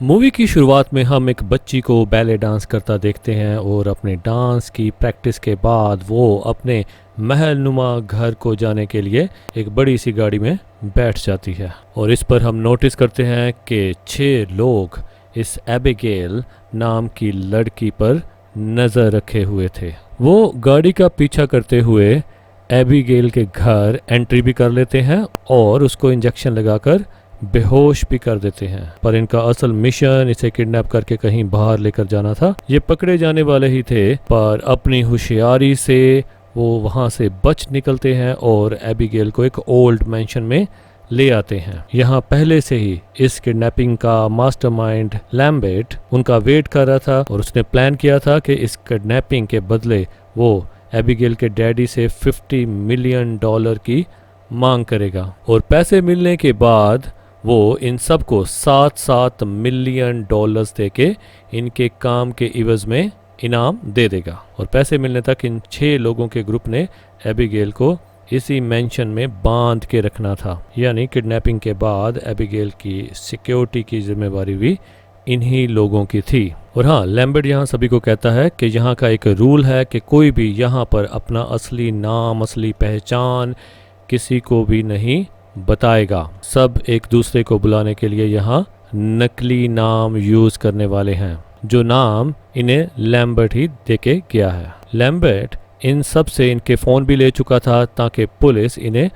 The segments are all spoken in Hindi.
मूवी की शुरुआत में हम एक बच्ची को बैले डांस करता देखते हैं और अपने डांस की प्रैक्टिस के बाद वो अपने महल नुमा घर को जाने के लिए एक बड़ी सी गाड़ी में बैठ जाती है। और इस पर हम नोटिस करते हैं कि 6 लोग इस एबिगेल नाम की लड़की पर नज़र रखे हुए थे। वो गाड़ी का पीछा करते हुए एबिगेल के घर एंट्री भी कर लेते हैं और उसको इंजेक्शन लगाकर बेहोश भी कर देते हैं। पर इनका असल मिशन इसे किडनैप करके कहीं बाहर लेकर जाना था। ये पकड़े जाने वाले ही थे, पर अपनी होशियारी से वो वहां से बच निकलते हैं और एबिगेल को एक ओल्ड मैंशन में ले आते हैं। यहाँ पहले से ही इस किडनैपिंग का मास्टरमाइंड लैम्बर्ट उनका वेट कर रहा था और उसने प्लान किया था कि इस किडनैपिंग के बदले वो एबिगेल के डैडी से $50 मिलियन की मांग करेगा और पैसे मिलने के बाद वो इन सबको $7 मिलियन देके इनके काम के इवज में इनाम दे देगा। और पैसे मिलने तक इन 6 लोगों के ग्रुप ने एबिगेल को इसी मेंशन में बांध के रखना था। यानी किडनैपिंग के बाद एबिगेल की सिक्योरिटी की जिम्मेवारी भी इन्हीं लोगों की थी। और हाँ, लैम्बर्ट यहाँ सभी को कहता है कि यहाँ का एक रूल है कि कोई भी यहाँ पर अपना असली नाम, असली पहचान किसी को भी नहीं बताएगा। सब एक दूसरे को बुलाने के लिए यहाँ नकली नाम यूज करने वाले हैं, जो नाम इन्हें लैम्बर्ट ही देके गया है। लैम्बर्ट इन सब से इनके फोन भी ले चुका था ताकि पुलिस इन्हें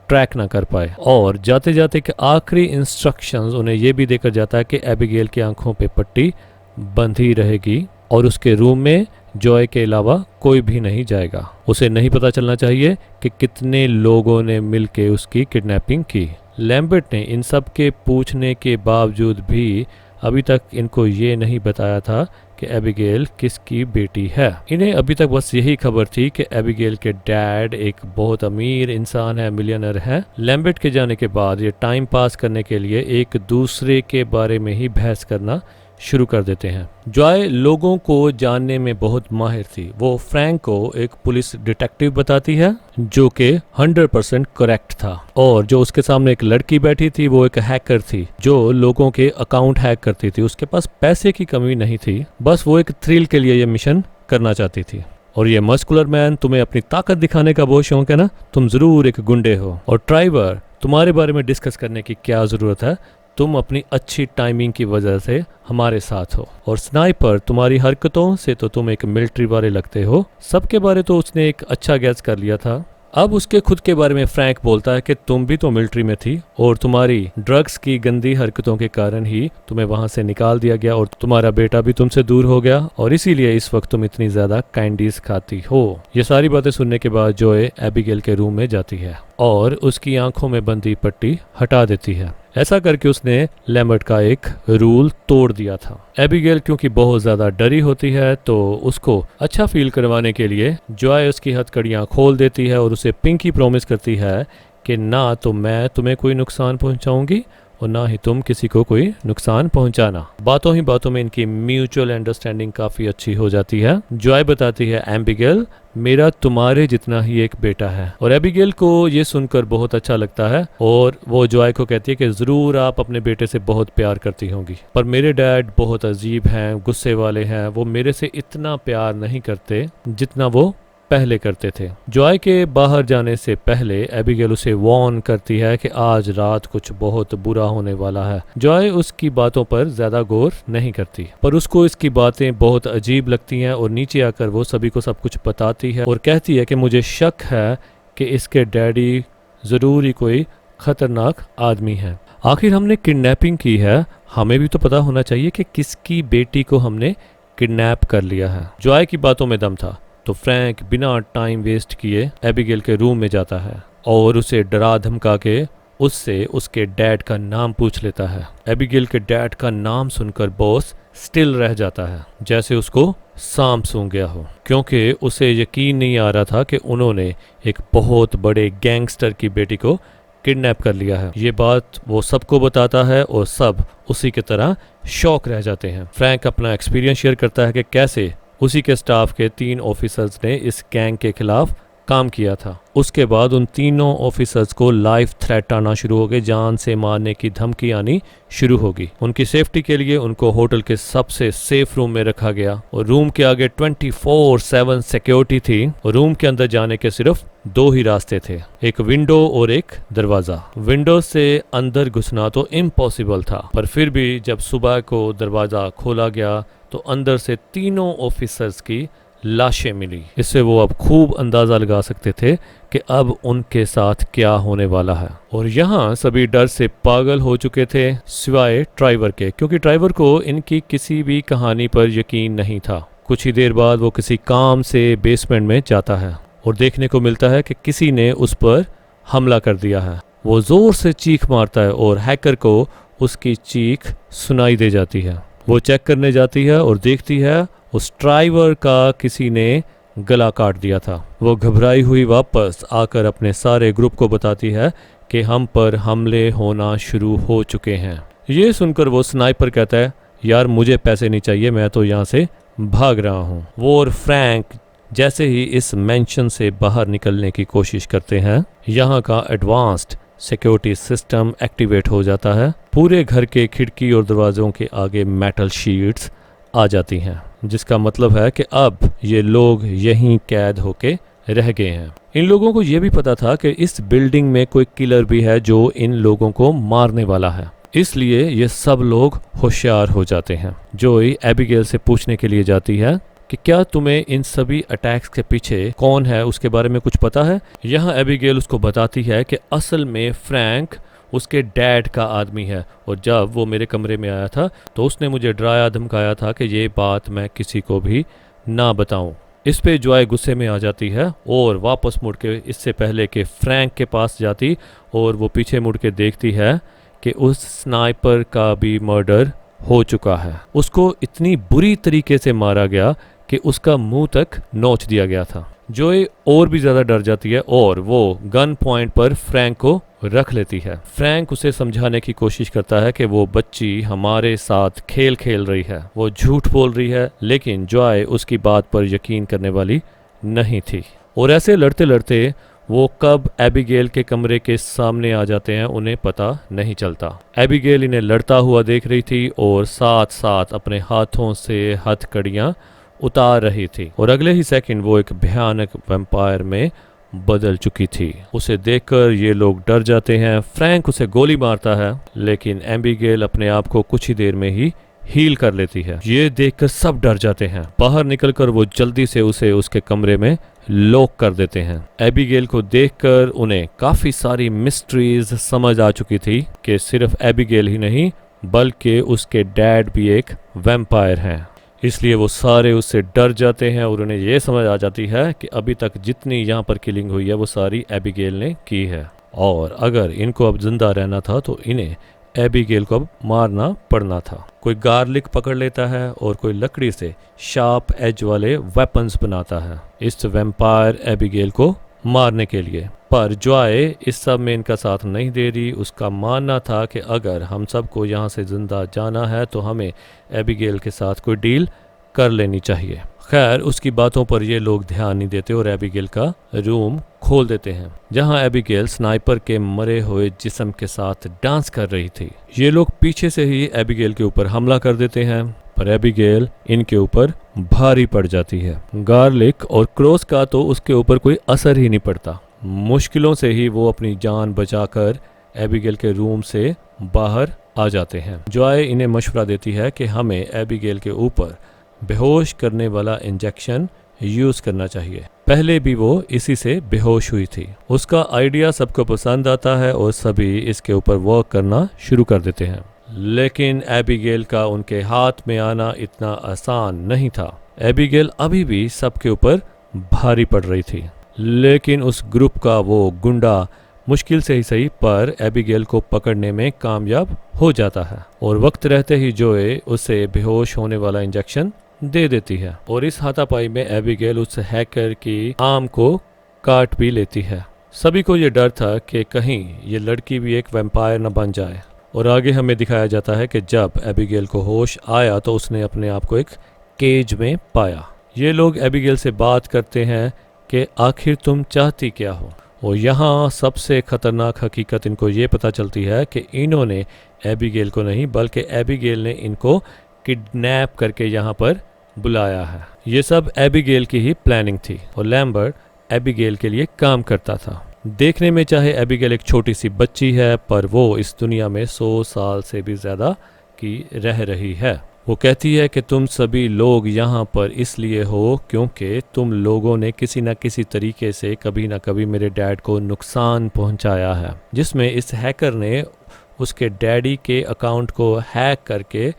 ट्रैक ना कर पाए। और जाते जाते के आखिरी इंस्ट्रक्शंस उन्हें ये भी देकर जाता है कि एबिगेल की आंखों पे पट्टी बंधी रहेगी और उसके रूम में जॉय के अलावा कोई भी नहीं जाएगा। उसे नहीं पता चलना चाहिए कि कितने लोगों ने मिलके उसकी किडनैपिंग की। लैम्बर्ट ने इन सब के पूछने के बावजूद भी अभी तक इनको ये नहीं बताया था कि एबिगेल किसकी बेटी है। इन्हें अभी तक बस यही खबर थी कि एबिगेल के डैड एक बहुत अमीर इंसान है, मिलियनर है। लैम्बर्ट के जाने के बाद ये टाइम पास करने के लिए एक दूसरे के बारे में ही बहस करना शुरू कर देते हैं। जॉय लोगों को जानने में बहुत माहिर थी। वो फ्रैंक को एक पुलिस डिटेक्टिव बताती है जो कि 100% करेक्ट था। और जो उसके सामने एक लड़की बैठी थी वो एक हैकर थी जो लोगों के अकाउंट हैक करती थी। उसके पास पैसे की कमी नहीं थी, बस वो एक थ्रिल के लिए ये मिशन करना चाहती थी। और ये मस्कुलर मैन, तुम्हें अपनी ताकत दिखाने का बहुत शौक है ना, तुम जरूर एक गुंडे हो। और ट्राइवर, तुम्हारे बारे में डिस्कस करने की क्या जरूरत है, तुम अपनी अच्छी टाइमिंग की वजह से हमारे साथ हो। और स्नाइपर, तुम्हारी हरकतों से तो तुम एक मिलिट्री वाले लगते हो। सबके बारे तो उसने एक अच्छा गैस कर लिया था। अब उसके खुद के बारे में फ्रैंक बोलता है कि तुम भी तो मिलिट्री में थी और तुम्हारी ड्रग्स की गंदी हरकतों के कारण ही तुम्हें वहां से निकाल दिया गया और तुम्हारा बेटा भी तुमसे दूर हो गया और इसीलिए इस वक्त तुम इतनी ज्यादा कैंडीज खाती हो। ये सारी बातें सुनने के बाद जॉय एबिगेल के रूम में जाती है और उसकी आंखों में बंधी पट्टी हटा देती है। ऐसा करके उसने लैम्बर्ट का एक रूल तोड़ दिया था। एबिगेल क्योंकि बहुत ज्यादा डरी होती है तो उसको अच्छा फील करवाने के लिए जॉय उसकी हथकड़ियां खोल देती है और उसे पिंकी प्रॉमिस करती है कि ना तो मैं तुम्हें कोई नुकसान पहुंचाऊंगी और ना ही तुम किसी को कोई नुकसान पहुंचाना। बातों ही बातों में इनकी म्यूचुअल अंडरस्टैंडिंग काफी अच्छी हो जाती है। जॉय बताती है, एबिगेल, मेरा तुम्हारे जितना ही एक बेटा है। और एबिगेल को ये सुनकर बहुत अच्छा लगता है और वो जॉय को कहती है कि जरूर आप अपने बेटे से बहुत प्यार करती होंगी, पर मेरे डैड बहुत अजीब हैं, गुस्से वाले हैं। वो मेरे से इतना प्यार नहीं करते जितना वो पहले करते थे। जॉय के बाहर जाने से पहले एबिगेल उसे वार्न करती है कि आज रात कुछ बहुत बुरा होने वाला है। जॉय उसकी बातों पर ज्यादा गौर नहीं करती, पर उसको इसकी बातें बहुत अजीब लगती हैं और नीचे आकर वो सभी को सब कुछ बताती है और कहती है कि मुझे शक है कि इसके डैडी जरूर ही कोई खतरनाक आदमी है। आखिर हमने किडनैपिंग की है, हमें भी तो पता होना चाहिए कि किसकी बेटी को हमने किडनैप कर लिया है। जॉय की बातों में दम था तो फ्रैंक बिना टाइम वेस्ट किए एबिगेल के रूम में जाता है और उसे डरा धमका के उससे उसके डैड का नाम पूछ लेता है। एबिगेल के डैड का नाम सुनकर बॉस स्टिल रह जाता है, जैसे उसको सांप सूंघ गया हो, क्योंकि उसे यकीन नहीं आ रहा था कि उन्होंने एक बहुत बड़े गैंगस्टर की बेटी को किडनैप कर लिया है। ये बात वो सबको बताता है और सब उसी की तरह शॉक रह जाते हैं। फ्रैंक अपना एक्सपीरियंस शेयर करता है कि कैसे उसी के स्टाफ के 3 ऑफिसर्स ने इस गैंग के खिलाफ काम किया था। उसके बाद उन तीनों ऑफिसर्स को लाइफ थ्रेट आना शुरू हो गए, जान से मारने की धमकी आनी शुरू होगी। उनकी सेफ्टी के लिए उनको होटल के सबसे सेफ रूम में रखा गया और रूम के आगे 24/7 सिक्योरिटी थी और रूम के अंदर जाने के सिर्फ 2 ही रास्ते थे, एक विंडो और एक दरवाजा। विंडो से अंदर घुसना तो इम्पॉसिबल था, पर फिर भी जब सुबह को दरवाजा खोला गया तो अंदर से तीनों ऑफिसर्स की लाशें मिली। इससे वो अब खूब अंदाजा लगा सकते थे कि अब उनके साथ क्या होने वाला है। और यहाँ सभी डर से पागल हो चुके थे सिवाय ड्राइवर के, क्योंकि ड्राइवर को इनकी किसी भी कहानी पर यकीन नहीं था। कुछ ही देर बाद वो किसी काम से बेसमेंट में जाता है और देखने को मिलता है कि किसी ने उस पर हमला कर दिया है। वो जोर से चीख मारता है और हैकर को उसकी चीख सुनाई दे जाती है। वो चेक करने जाती है और देखती है उस ड्राइवर का किसी ने गला काट दिया था। वो घबराई हुई वापस आकर अपने सारे ग्रुप को बताती है कि हम पर हमले होना शुरू हो चुके हैं। ये सुनकर वो स्नाइपर कहता है, यार मुझे पैसे नहीं चाहिए, मैं तो यहाँ से भाग रहा हूँ। वो और फ्रैंक जैसे ही इस मेंशन से बाहर निकलने की कोशिश करते हैं, यहाँ का एडवांस्ड सिक्योरिटी सिस्टम एक्टिवेट हो जाता है। पूरे घर के खिड़की और दरवाजों के आगे मेटल शीट्स आ जाती हैं, जिसका मतलब है कि अब ये लोग यहीं कैद होके रह गए हैं। इन लोगों को ये भी पता था कि इस बिल्डिंग में कोई किलर भी है जो इन लोगों को मारने वाला है, इसलिए ये सब लोग होशियार हो जाते हैं। जोई एबिगेल से पूछने के लिए जाती है कि क्या तुम्हें इन सभी अटैक्स के पीछे कौन है उसके बारे में कुछ पता है। यहाँ एबिगेल उसको बताती है कि असल में फ्रैंक उसके डैड का आदमी है और जब वो मेरे कमरे में आया था तो उसने मुझे डराया धमकाया था कि ये बात मैं किसी को भी ना बताऊं। इस पे जॉय गुस्से में आ जाती है और वापस मुड़ के इससे पहले कि फ्रैंक के पास जाती और वो पीछे मुड़ के देखती है कि उस स्नाइपर का भी मर्डर हो चुका है। उसको इतनी बुरी तरीके से मारा गया कि उसका मुंह तक नोच दिया गया था। जॉय और भी ज्यादा डर जाती है और वो गन पॉइंट पर फ्रैंक को रख लेती है। फ्रैंक उसे समझाने की कोशिश करता है कि वो बच्ची हमारे साथ खेल खेल रही है, वो झूठ बोल रही है, लेकिन जॉय उसकी बात पर यकीन करने वाली नहीं थी। और ऐसे लड़ते लड़ते वो कब एबिगेल के कमरे के सामने आ जाते हैं उन्हें पता नहीं चलता। एबिगेल इन्हें लड़ता हुआ देख रही थी और साथ साथ अपने हाथों से हथकड़ियां उतार रही थी और अगले ही सेकंड वो एक भयानक वैम्पायर में बदल चुकी थी। उसे देखकर ये लोग डर जाते हैं। फ्रैंक उसे गोली मारता है, लेकिन एबिगेल अपने आप को कुछ ही देर में ही हील कर लेती है। ये देखकर सब डर जाते हैं। बाहर निकलकर वो जल्दी से उसे उसके कमरे में लॉक कर देते हैं। एबिगेल को देखकर उन्हें काफी सारी मिस्ट्रीज समझ आ चुकी थी कि सिर्फ एबिगेल ही नहीं बल्कि उसके डैड भी एक वैम्पायर हैं। इसलिए वो सारे उससे डर जाते हैं और उन्हें ये समझ आ जाती है कि अभी तक जितनी यहाँ पर किलिंग हुई है वो सारी एबिगेल ने की है और अगर इनको अब जिंदा रहना था तो इन्हें एबिगेल को अब मारना पड़ना था। कोई गार्लिक पकड़ लेता है और कोई लकड़ी से शार्प एज वाले वेपन्स बनाता है इस वैम्पायर एबिगेल को मारने के लिए। पर जॉय इस सब में इनका साथ नहीं दे रही। उसका मानना था कि अगर हम सबको यहाँ से जिंदा जाना है तो हमें एबिगेल के साथ कोई डील कर लेनी चाहिए। खैर उसकी बातों पर ये लोग ध्यान नहीं देते और एबिगेल का रूम खोल देते हैं जहां एबिगेल स्नाइपर के मरे हुए जिस्म के साथ डांस कर रही थी। ये लोग पीछे से ही एबिगेल के ऊपर हमला कर देते हैं पर एबिगेल इनके ऊपर भारी पड़ जाती है। गार्लिक और क्रॉस का तो उसके ऊपर कोई असर ही नहीं पड़ता। मुश्किलों से ही वो अपनी जान बचाकर एबिगेल के रूम से बाहर आ जाते हैं। जॉय इन्हें मशवरा देती है कि हमें एबिगेल के ऊपर बेहोश करने वाला इंजेक्शन यूज करना चाहिए। पहले भी वो इसी से बेहोश हुई थी। उसका आइडिया सबको पसंद आता है और सभी इसके ऊपर वर्क करना शुरू कर देते हैं, लेकिन एबिगेल का उनके हाथ में आना इतना आसान नहीं था। एबिगेल अभी भी सबके ऊपर भारी पड़ रही थी, लेकिन उस ग्रुप का वो गुंडा मुश्किल से ही सही पर एबिगेल को पकड़ने में कामयाब हो जाता है और वक्त रहते ही जोए उसे बेहोश होने वाला इंजेक्शन दे देती है और इस हाथापाई में एबिगेल उस हैकर की आर्म को काट भी लेती है। सभी को ये डर था कि कहीं ये लड़की भी एक वैम्पायर न बन जाए और आगे हमें दिखाया जाता है कि जब एबिगेल को होश आया तो उसने अपने आप को एक केज में पाया। ये लोग एबिगेल से बात करते हैं कि आखिर तुम चाहती क्या हो। और यहाँ सबसे खतरनाक हकीकत इनको ये पता चलती है कि इन्होंने एबिगेल को नहीं बल्कि एबिगेल ने इनको किडनैप करके यहाँ पर बुलाया है। ये सब एबिगेल की ही प्लानिंग थी और लैम्बर्ट एबिगेल के लिए काम करता था। देखने में चाहे एबिगेल एक छोटी सी बच्ची है, पर वो इस दुनिया में 100 साल से भी ज़्यादा की रह रही है। वो कहती है कि तुम सभी लोग यहाँ पर इसलिए हो क्योंकि तुम लोगों ने किसी न किसी तरीके से कभी ना कभी मेरे डैड को नुकसान पहुँचाया है, जिसमें इस हैकर ने उसके डैडी के अकाउंट को हैक करके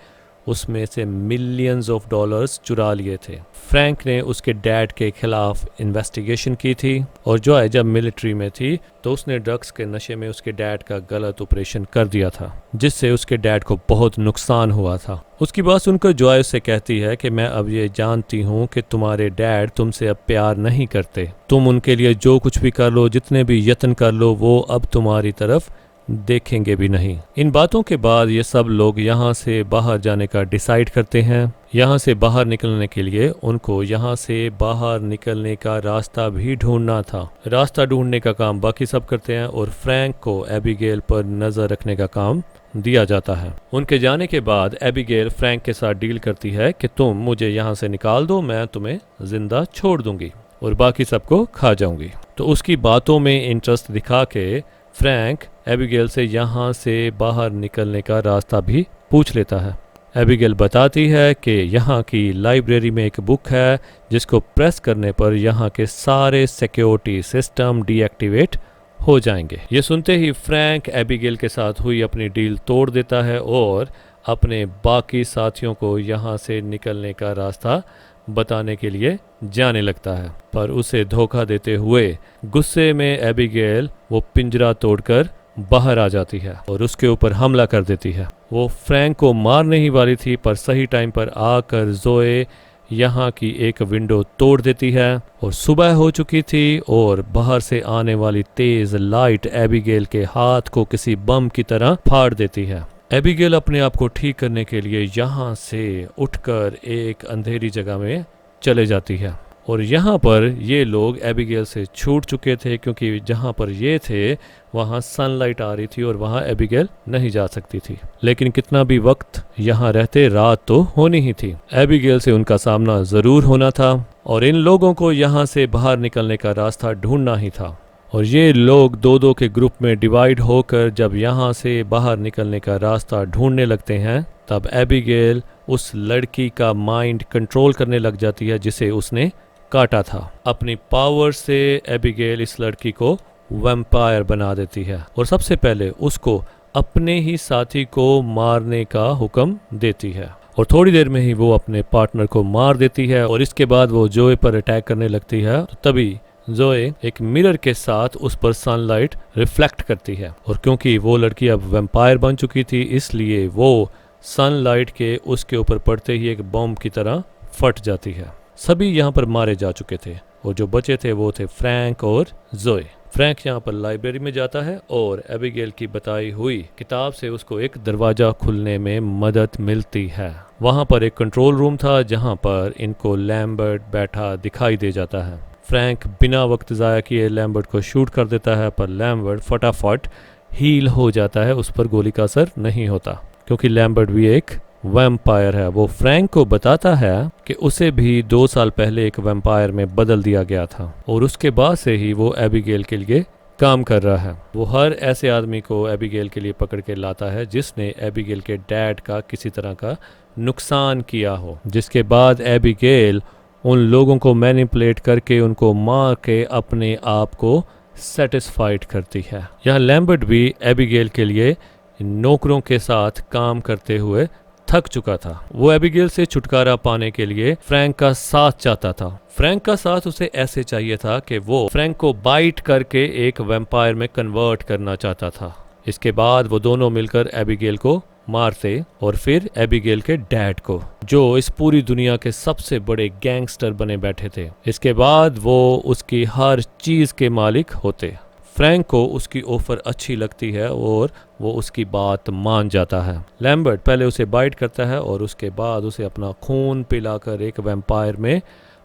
उसमें से मिलियंस ऑफ डॉलर्स चुरा लिए थे। फ्रैंक ने उसके डैड के खिलाफ इन्वेस्टिगेशन की थी और जॉय जब मिलिट्री में थी तो उसने ड्रग्स के नशे में उसके डैड का गलत ऑपरेशन कर दिया था, जिससे उसके डैड को बहुत नुकसान हुआ था। उसकी बात सुनकर जॉय उससे कहती है कि मैं अब ये जानती हूँ कि तुम्हारे डैड तुमसे अब प्यार नहीं करते। तुम उनके लिए जो कुछ भी कर लो, जितने भी यत्न कर लो, वो अब तुम्हारी तरफ देखेंगे भी नहीं। इन बातों के बाद ये सब लोग यहाँ से बाहर जाने का डिसाइड करते हैं। यहाँ से बाहर निकलने के लिए उनको यहाँ से बाहर निकलने का रास्ता भी ढूंढना था। रास्ता ढूंढने का काम बाकी सब करते हैं और फ्रैंक को एबिगेल पर नजर रखने का काम दिया जाता है। उनके जाने के बाद एबिगेल फ्रैंक के साथ डील करती है कि तुम मुझे यहाँ से निकाल दो, मैं तुम्हें जिंदा छोड़ दूंगी और बाकी सबको खा जाऊंगी। तो उसकी बातों में इंटरेस्ट दिखा के फ्रैंक एबिगेल से यहाँ से बाहर निकलने का रास्ता भी पूछ लेता है। एबिगेल बताती है कि यहाँ की लाइब्रेरी में एक बुक है जिसको प्रेस करने पर यहाँ के सारे सिक्योरिटी सिस्टम डीएक्टिवेट हो जाएंगे। ये सुनते ही फ्रैंक एबिगेल के साथ हुई अपनी डील तोड़ देता है और अपने बाकी साथियों को यहाँ से निकलने का रास्ता बताने के लिए जाने लगता है, पर उसे धोखा देते हुए गुस्से में एबिगेल वो पिंजरा तोड़कर बाहर आ जाती है और उसके ऊपर हमला कर देती है। वो फ्रैंक को मारने ही वाली थी, पर सही टाइम पर आकर जोए यहाँ की एक विंडो तोड़ देती है और सुबह हो चुकी थी और बाहर से आने वाली तेज लाइट एबिगेल के हाथ को किसी बम की तरह फाड़ देती है। एबिगेल अपने आप को ठीक करने के लिए यहाँ से उठकर एक अंधेरी जगह में चले जाती है और यहाँ पर ये लोग एबिगेल से छूट चुके थे क्योंकि जहाँ पर ये थे वहाँ सनलाइट आ रही थी और वहाँ एबिगेल नहीं जा सकती थी। लेकिन कितना भी वक्त यहाँ रहते, रात तो होनी ही थी। एबिगेल से उनका सामना जरूर होना था और इन लोगों को यहाँ से बाहर निकलने का रास्ता ढूंढना ही था। और ये लोग दो दो के ग्रुप में डिवाइड होकर जब यहाँ से बाहर निकलने का रास्ता ढूंढने लगते हैं, तब एबिगेल उस लड़की का माइंड कंट्रोल करने लग जाती है जिसे उसने काटा था। अपनी पावर से एबिगेल इस लड़की को वैम्पायर बना देती है और सबसे पहले उसको अपने ही साथी को मारने का हुक्म देती है और थोड़ी देर में ही वो अपने पार्टनर को मार देती है और इसके बाद वो जोए पर अटैक करने लगती है। तो तभी जोए एक मिरर के साथ उस पर सनलाइट रिफ्लेक्ट करती है और क्योंकि वो लड़की अब वैम्पायर बन चुकी थी इसलिए वो सनलाइट के उसके ऊपर पड़ते ही एक बॉम्ब की तरह फट जाती है। सभी यहाँ पर मारे जा चुके थे और जो बचे थे वो थे फ्रैंक और जोए। फ्रैंक यहाँ पर लाइब्रेरी में जाता है और एबिगेल की बताई हुई किताब से उसको एक दरवाजा खुलने में मदद मिलती है। वहाँ पर एक कंट्रोल रूम था जहाँ पर इनको लैम्बर्ट बैठा दिखाई दे जाता है। फ्रैंक बिना वक्त ज़ाया किए लैम्बर्ट को शूट कर देता है, पर लैम्बर्ट फटाफट हील हो जाता है, उस पर गोली का असर नहीं होता क्योंकि लैम्बर्ट भी एक वैम्पायर है। वो फ्रैंक को बताता है कि उसे भी 2 साल पहले एक वैम्पायर में बदल दिया गया था और उसके बाद से ही वो एबिगेल के लिए काम कर रहा है। वो हर ऐसे आदमी को एबिगेल के लिए पकड़ के लाता है जिसने एबिगेल के डैड का किसी तरह का नुकसान किया हो, जिसके बाद एबिगेल उन लोगों को मैनिपुलेट करके उनको मार के अपने आप को सेटिस्फाइड करती है। यहाँ लैम्बर्ट भी एबिगेल के लिए नौकरों के साथ काम करते हुए थक चुका था। वो एबिगेल से छुटकारा पाने के लिए फ्रैंक का साथ चाहता था। फ्रैंक का साथ उसे ऐसे चाहिए था कि वो फ्रैंक को बाइट करके एक वैम्पायर में कन्वर्ट करना चाहता था। इसके बाद वो दोनों मिलकर एबिगेल को मारते और फिर एबिगेल के डैड को, जो इस पूरी दुनिया के सबसे बड़े गैंगस्टर बने बैठे थे। इसके बाद वो उसकी हर चीज के मालिक होते। फ्रैंक को उसकी ऑफर अच्छी लगती है और वो उसकी बात मान जाता है। लैम्बर्ट पहले उसे बाइट करता है और उसके बाद उसे अपना खून पिलाकर एक वैम्पायर में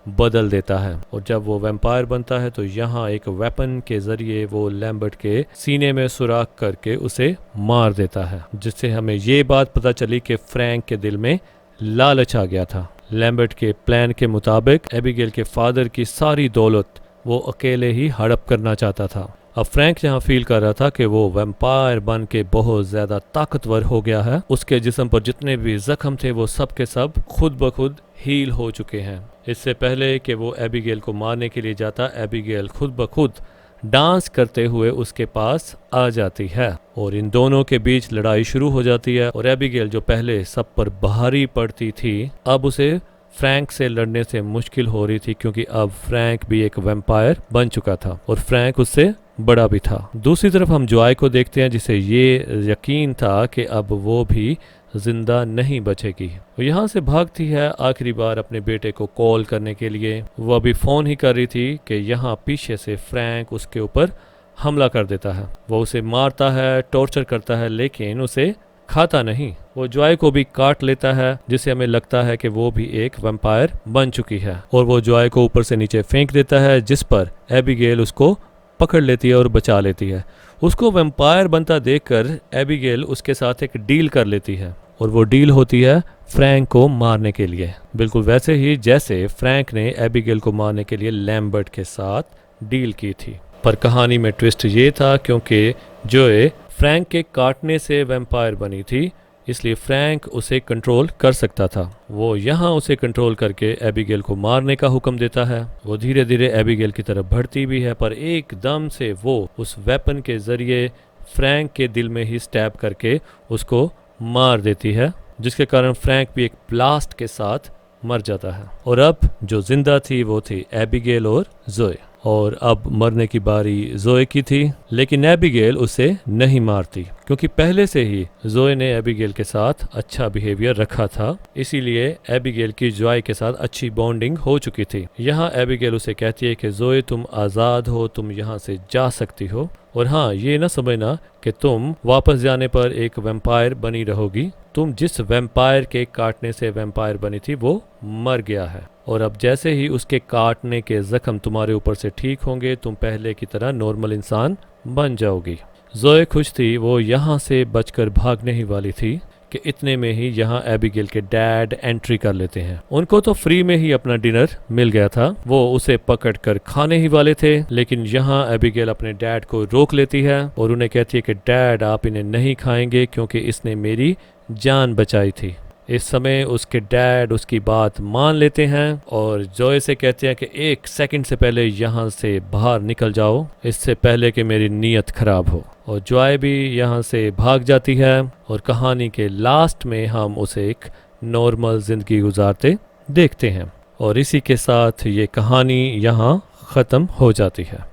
बदल देता है। और जब वो वैम्पायर बनता है तो यहाँ एक वेपन के जरिए वो लैम्बर्ट के सीने में सुराख करके उसे मार देता है, जिससे हमें ये बात पता चली कि फ्रैंक के दिल में लालच आ गया था। लैम्बर्ट के प्लान के मुताबिक एबिगेल के फादर की सारी दौलत वो अकेले ही हड़प करना चाहता था। अब फ्रैंक यहाँ फील कर रहा था कि वो वैम्पायर बन के बहुत ज्यादा ताकतवर हो गया है। उसके जिस्म पर जितने भी जख्म थे वो सब के सब खुद ब खुद हील हो चुके हैं। इससे पहले कि वो एबिगेल को मारने के लिए जाता, एबिगेल खुद ब खुद डांस करते हुए उसके पास आ जाती है और इन दोनों के बीच लड़ाई शुरू हो जाती है। और एबिगेल जो पहले सब पर भारी पड़ती थी, अब उसे फ्रैंक से लड़ने से मुश्किल हो रही थी, क्योंकि अब फ्रैंक भी एक वैम्पायर बन चुका था और फ्रैंक उससे बड़ा भी था। दूसरी तरफ हम जॉय को देखते हैं, जिसे ये यकीन था कि अब वो भी जिंदा नहीं बचेगी। वो यहाँ से भागती है आखिरी बार अपने बेटे को कॉल करने के लिए। वो अभी फोन ही कर रही थी कि यहाँ पीछे से फ्रैंक उसके ऊपर हमला कर देता है। वो उसे मारता है, टॉर्चर करता है, लेकिन उसे खाता नहीं। वो जॉय को भी काट लेता है, जिससे हमें लगता है कि वो भी एक वैम्पायर बन चुकी है। और वो जॉय को ऊपर से नीचे फेंक देता है, जिस पर एबिगेल उसको पकड़ लेती है और बचा लेती है। उसको वैम्पायर बनता देखकर एबिगेल उसके साथ एक डील कर लेती है और वो डील होती है फ्रैंक को मारने के लिए, बिल्कुल वैसे ही जैसे फ्रैंक ने एबिगेल को मारने के लिए लैम्बर्ट के साथ डील की थी। पर कहानी में ट्विस्ट ये था, क्योंकि जॉय फ्रैंक के काटने से वैम्पायर बनी थी, इसलिए फ्रैंक उसे कंट्रोल कर सकता था। वो यहाँ उसे कंट्रोल करके एबिगेल को मारने का हुक्म देता है। वो धीरे धीरे एबिगेल की तरफ बढ़ती भी है, पर एकदम से वो उस वेपन के जरिए फ्रैंक के दिल में ही स्टैब करके उसको मार देती है, जिसके कारण फ्रैंक भी एक ब्लास्ट के साथ मर जाता है। और अब जो जिंदा थी वो थी एबिगेल और जॉय। और अब मरने की बारी जॉय की थी, लेकिन एबिगेल उसे नहीं मारती, क्योंकि पहले से ही जॉय ने एबिगेल के साथ अच्छा बिहेवियर रखा था, इसीलिए एबिगेल की जॉय के साथ अच्छी बॉन्डिंग हो चुकी थी। यहाँ एबिगेल उसे कहती है कि जॉय तुम आज़ाद हो, तुम यहाँ से जा सकती हो, और हाँ ये ना समझना कि तुम वापस जाने पर एक वैम्पायर बनी रहोगी। तुम जिस वैम्पायर के काटने से वैम्पायर बनी थी वो मर गया है, और अब जैसे ही उसके काटने के जख्म तुम्हारे ऊपर से ठीक होंगे, तुम पहले की तरह नॉर्मल इंसान बन जाओगी। जॉय खुश थी, वो यहाँ से बचकर भागने ही वाली थी कि इतने में ही यहाँ एबिगेल के डैड एंट्री कर लेते हैं। उनको तो फ्री में ही अपना डिनर मिल गया था, वो उसे पकड़कर खाने ही वाले थे, लेकिन यहाँ एबिगेल अपने डैड को रोक लेती है और उन्हें कहती है कि डैड आप इन्हें नहीं खाएंगे, क्योंकि इसने मेरी जान बचाई थी। इस समय उसके डैड उसकी बात मान लेते हैं और जॉय से कहते हैं कि 1 सेकंड से पहले यहाँ से बाहर निकल जाओ, इससे पहले कि मेरी नीयत खराब हो। और जॉय भी यहाँ से भाग जाती है और कहानी के लास्ट में हम उसे एक नॉर्मल जिंदगी गुजारते देखते हैं। और इसी के साथ ये कहानी यहाँ ख़त्म हो जाती है।